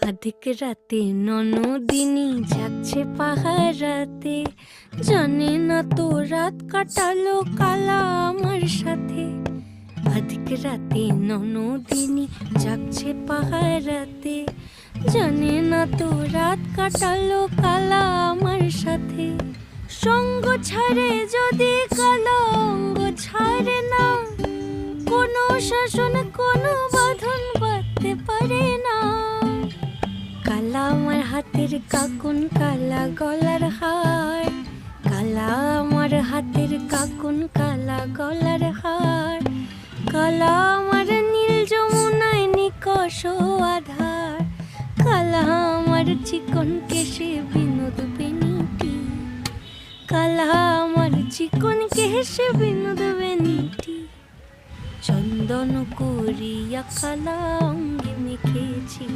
আধিক রাতে ননদিনী যাচ্ছে পাহারাতে, জানে না তো রাত কাটালো কালা আমার সাথে। আধিক রাতে ননদিনী যাচ্ছে পাহারাতে, জানে না তো রাত কাটালো কালা আমার সাথে। সঙ্গ ছাড়ে যদি কালো অঙ্গ ছাড়ে না, কোনো শাসন কোনো বাঁধন বাঁধতে পারে না। কালা আমার হাতের কাকুন কালা গলার হার, কালা আমার হাতের কাকুন কালা গলার হার, কালা আমার নীল যমুনায় নিকষ আধার, কালা আমার চিকন কেশে বিনোদ বেনিটি, কালা আমার চিকন কেশে বিনোদ বেনিটি। চন্দন করিয়া কালা অঙ্গে মেখেছি